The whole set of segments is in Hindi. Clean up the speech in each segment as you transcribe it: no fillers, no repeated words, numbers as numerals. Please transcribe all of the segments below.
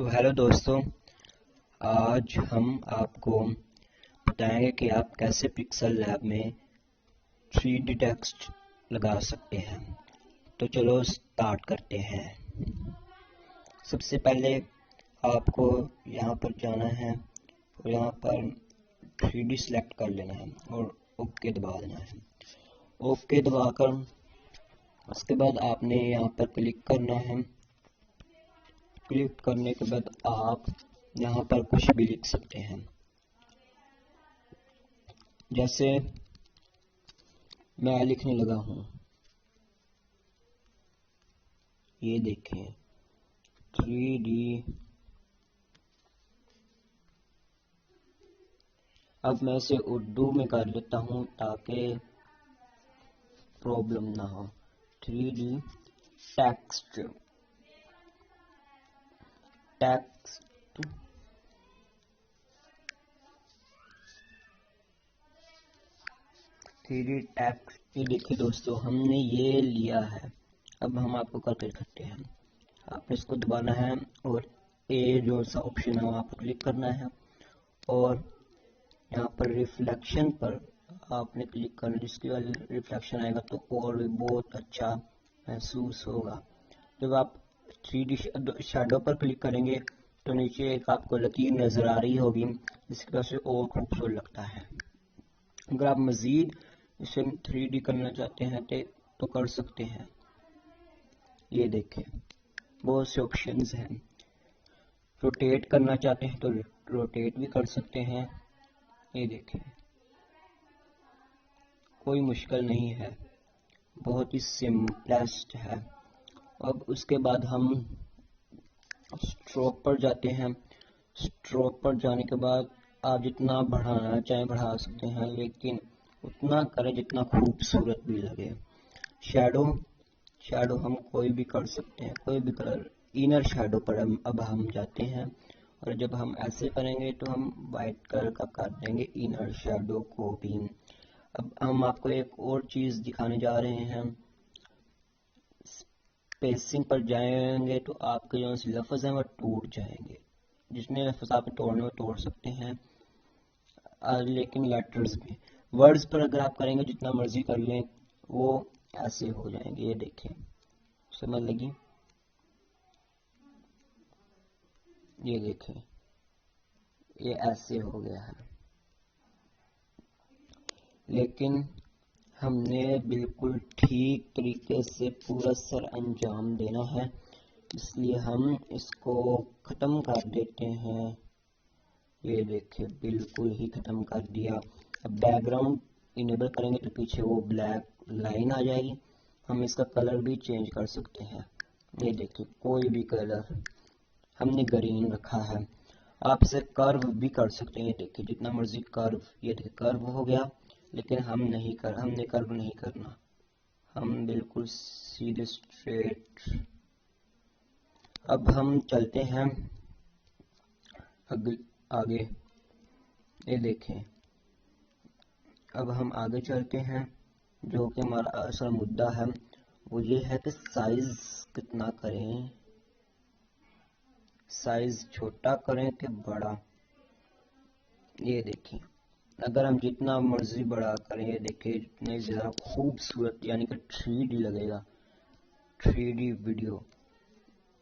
तो हेलो दोस्तों, आज हम आपको बताएंगे कि आप कैसे पिक्सल लैब में 3D टेक्स्ट लगा सकते हैं। तो चलो स्टार्ट करते हैं। सबसे पहले आपको यहाँ पर जाना है और यहाँ पर 3D सेलेक्ट कर लेना है और ओके दबा देना है। ओके दबाकर उसके बाद आपने यहाँ पर क्लिक करना है। क्लिक करने के बाद आप यहाँ पर कुछ भी लिख सकते हैं, जैसे मैं लिखने लगा हूँ, ये देखें 3D। अब मैं इसे उर्दू में कर लेता हूँ ताकि प्रॉब्लम ना हो। 3D text 3D text. ये देखिए दोस्तों, हमने ये लिया है। अब हम आपको करके दिखाते हैं। आपने इसको दबाना है और ए जो सा ऑप्शन है वहाँ पर क्लिक करना है और यहाँ पर रिफ्लेक्शन पर आपने क्लिक करना, जिसकी वजह से रिफ्लेक्शन आएगा तो और भी बहुत अच्छा महसूस होगा। जब आप 3D शैडो पर क्लिक करेंगे तो नीचे एक आपको लकीर नजर आ रही होगी, जिसकी वजह से और खूबसूरत लगता है। अगर आप मजीद इसे 3D करना चाहते हैं तो कर सकते हैं। ये देखें, बहुत से ऑप्शंस हैं। रोटेट करना चाहते हैं तो रोटेट भी कर सकते हैं। ये देखें, कोई मुश्किल नहीं है, बहुत ही सिंपलेस्ट है। अब उसके बाद हम स्ट्रोक पर जाते हैं। स्ट्रोक पर जाने के बाद आप जितना बढ़ाना चाहें बढ़ा सकते हैं, लेकिन उतना करें जितना खूबसूरत भी लगे। शैडो हम कोई भी कर सकते हैं, कोई भी कलर। इनर शैडो पर अब हम जाते हैं और जब हम ऐसे करेंगे तो हम वाइट कलर का कर देंगे इनर शैडो को भी। अब हम आपको एक और चीज दिखाने जा रहे हैं। स्पेसिंग पर जाएंगे तो आपके जो लफ्ज हैं वो टूट जाएंगे। जितने लफ्ज आप तोड़ने में तोड़ सकते हैं, लेकिन लेटर्स में, वर्ड्स पर अगर आप करेंगे जितना मर्जी कर लें वो ऐसे हो जाएंगे। ये देखें, समझ लगी? ये देखें, ये ऐसे हो गया है, लेकिन हमने बिल्कुल ठीक तरीके से पूरा सर अंजाम देना है, इसलिए हम इसको ख़त्म कर देते हैं। ये देखें, बिल्कुल ही ख़त्म कर दिया। अब बैकग्राउंड इनेबल करेंगे तो पीछे वो ब्लैक लाइन आ जाएगी। हम इसका कलर भी चेंज कर सकते हैं। ये देखिए, कोई भी कलर, हमने ग्रीन रखा है। आप इसे कर्व भी कर सकते हैं। ये देखिए, जितना मर्जी कर्व। ये देखिए, कर्व हो गया, लेकिन हमने कर्व नहीं करना, हम बिल्कुल सीधे स्ट्रेट। अब हम चलते हैं आगे। ये देखें, अब हम आगे चलते हैं। जो कि हमारा असल मुद्दा है वो ये है कि साइज कितना करें, साइज छोटा करें कि बड़ा। ये देखें, अगर हम जितना मर्जी बड़ा करें, ये देखिए जितने ज्यादा खूबसूरत यानी कि 3D लगेगा, 3D वीडियो।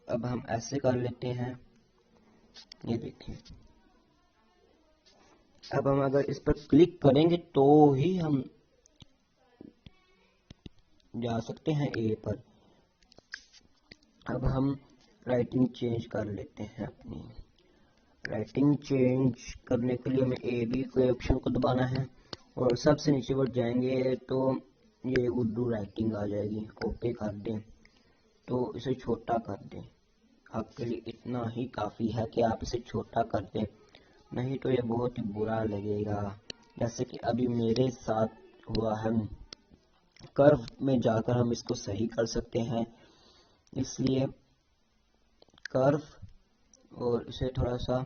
अब हम ऐसे कर लेते हैं। ये देखिए, अब हम अगर इस पर क्लिक करेंगे तो ही हम जा सकते हैं ए पर। अब हम राइटिंग चेंज कर लेते हैं। अपनी राइटिंग चेंज करने के लिए हमें ए बी के ऑप्शन को दबाना है और सबसे नीचे पर जाएंगे तो ये उर्दू राइटिंग आ जाएगी। ओके कर दें तो इसे छोटा कर दें। आपके लिए इतना ही काफ़ी है कि आप इसे छोटा कर दें, नहीं तो ये बहुत ही बुरा लगेगा, जैसे कि अभी मेरे साथ हुआ है। कर्व में जाकर हम इसको सही कर सकते हैं, इसलिए कर्व और इसे थोड़ा सा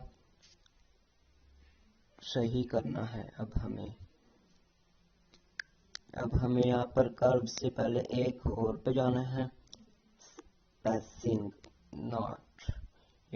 सही करना है। अब हमें यहाँ पर कर्व से पहले एक और पे जाना है, स्पेसिंग नॉट।